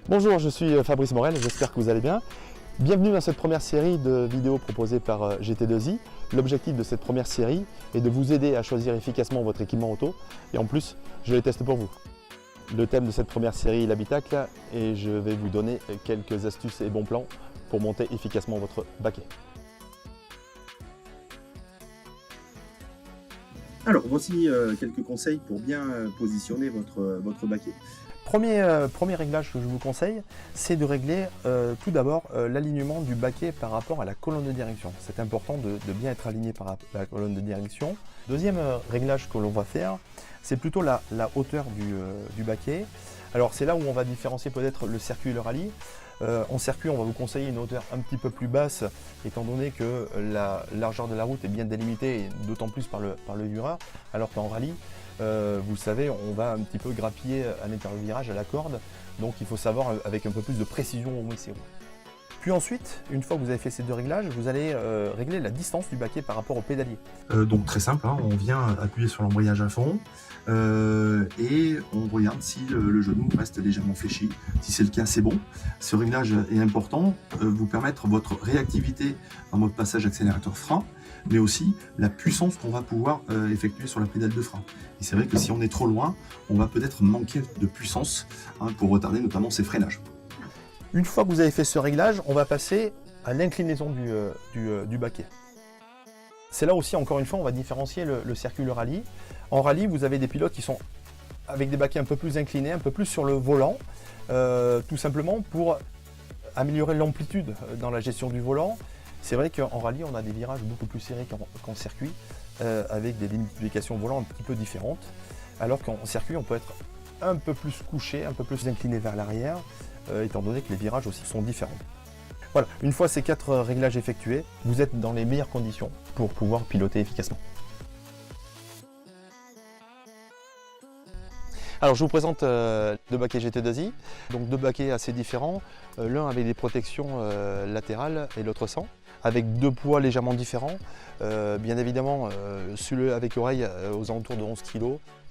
Bonjour, je suis Fabrice Morel, j'espère que vous allez bien. Bienvenue dans cette première série de vidéos proposées par GT2i. L'objectif de cette première série est de vous aider à choisir efficacement votre équipement auto et en plus, je les teste pour vous. Le thème de cette première série est l'habitacle et je vais vous donner quelques astuces et bons plans pour monter efficacement votre baquet. Alors, voici quelques conseils pour bien positionner votre baquet. Premier réglage que je vous conseille, c'est de régler tout d'abord l'alignement du baquet par rapport à la colonne de direction. C'est important de bien être aligné par rapport à la colonne de direction. Deuxième réglage que l'on va faire, c'est plutôt la hauteur du baquet. Alors c'est là où on va différencier peut-être le circuit et le rallye. En circuit, on va vous conseiller une hauteur un petit peu plus basse, étant donné que la largeur de la route est bien délimitée, et d'autant plus par le vireur, alors qu'en rallye, vous le savez, on va un petit peu grappiller à l'intérieur du virage à la corde, donc il faut savoir avec un peu plus de précision où c'est où. Puis ensuite, une fois que vous avez fait ces deux réglages, vous allez régler la distance du baquet par rapport au pédalier. Donc très simple, hein, on vient appuyer sur l'embrayage à fond et on regarde si le genou reste légèrement fléchi. Si c'est le cas, c'est bon. Ce réglage est important, vous permettre votre réactivité dans votre passage accélérateur-frein, mais aussi la puissance qu'on va pouvoir effectuer sur la pédale de frein. Et c'est vrai que si on est trop loin, on va peut-être manquer de puissance pour retarder notamment ces freinages. Une fois que vous avez fait ce réglage, on va passer à l'inclinaison du baquet. C'est là aussi, encore une fois, on va différencier le circuit et le rallye. En rallye, vous avez des pilotes qui sont avec des baquets un peu plus inclinés, un peu plus sur le volant, tout simplement pour améliorer l'amplitude dans la gestion du volant. C'est vrai qu'en rallye, on a des virages beaucoup plus serrés qu'en circuit, avec des limitations volant un petit peu différentes, alors qu'en circuit, on peut être un peu plus couché, un peu plus incliné vers l'arrière, étant donné que les virages aussi sont différents. Voilà, une fois ces 4 réglages effectués, vous êtes dans les meilleures conditions pour pouvoir piloter efficacement. Alors je vous présente deux baquets GT2i, donc deux baquets assez différents, l'un avec des protections latérales et l'autre sans, avec deux poids légèrement différents, bien évidemment celui avec oreille aux alentours de 11 kg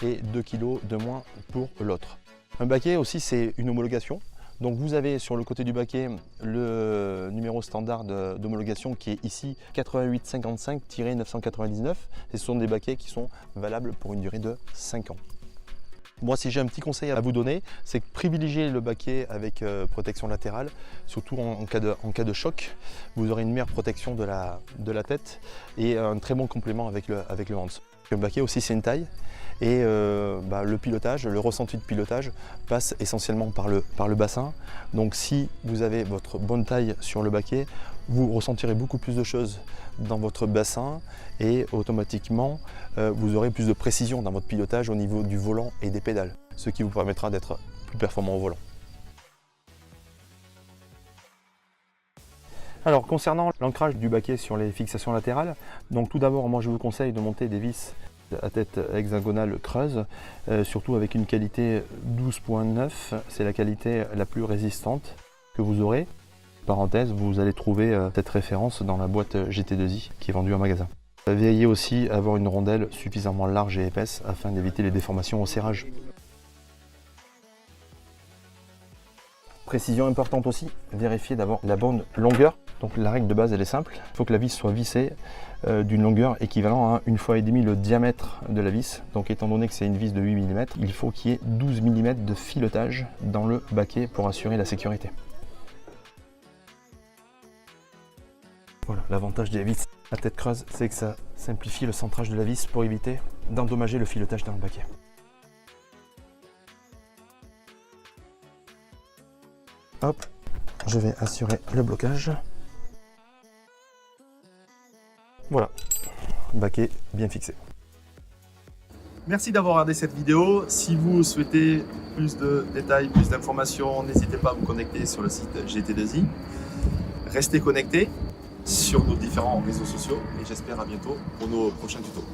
et 2 kg de moins pour l'autre. Un baquet aussi c'est une homologation. Donc vous avez sur le côté du baquet le numéro standard d'homologation qui est ici 8855-999 et ce sont des baquets qui sont valables pour une durée de 5 ans. Moi si j'ai un petit conseil à vous donner, c'est que privilégiez le baquet avec protection latérale, surtout en cas de choc. Vous aurez une meilleure protection de la tête et un très bon complément avec le hands. Le baquet aussi c'est une taille. Et le pilotage, le ressenti de pilotage passe essentiellement par le bassin. Donc si vous avez votre bonne taille sur le baquet, vous ressentirez beaucoup plus de choses dans votre bassin et automatiquement vous aurez plus de précision dans votre pilotage au niveau du volant et des pédales, ce qui vous permettra d'être plus performant au volant. Alors concernant l'ancrage du baquet sur les fixations latérales, donc tout d'abord moi je vous conseille de monter des vis à tête hexagonale creuse, surtout avec une qualité 12.9, c'est la qualité la plus résistante que vous aurez. Parenthèse, vous allez trouver cette référence dans la boîte GT2i qui est vendue en magasin. Veillez aussi à avoir une rondelle suffisamment large et épaisse afin d'éviter les déformations au serrage. Précision importante aussi, vérifiez d'avoir la bonne longueur. Donc la règle de base elle est simple, il faut que la vis soit vissée d'une longueur équivalente à 1,5 fois le diamètre de la vis. Donc étant donné que c'est une vis de 8 mm, il faut qu'il y ait 12 mm de filetage dans le baquet pour assurer la sécurité. Voilà, l'avantage des vis à tête creuse, c'est que ça simplifie le centrage de la vis pour éviter d'endommager le filetage dans le baquet. Hop, je vais assurer le blocage. Voilà, baquet bien fixé. Merci d'avoir regardé cette vidéo. Si vous souhaitez plus de détails, plus d'informations, n'hésitez pas à vous connecter sur le site GT2i. Restez connectés sur nos différents réseaux sociaux et j'espère à bientôt pour nos prochains tutos.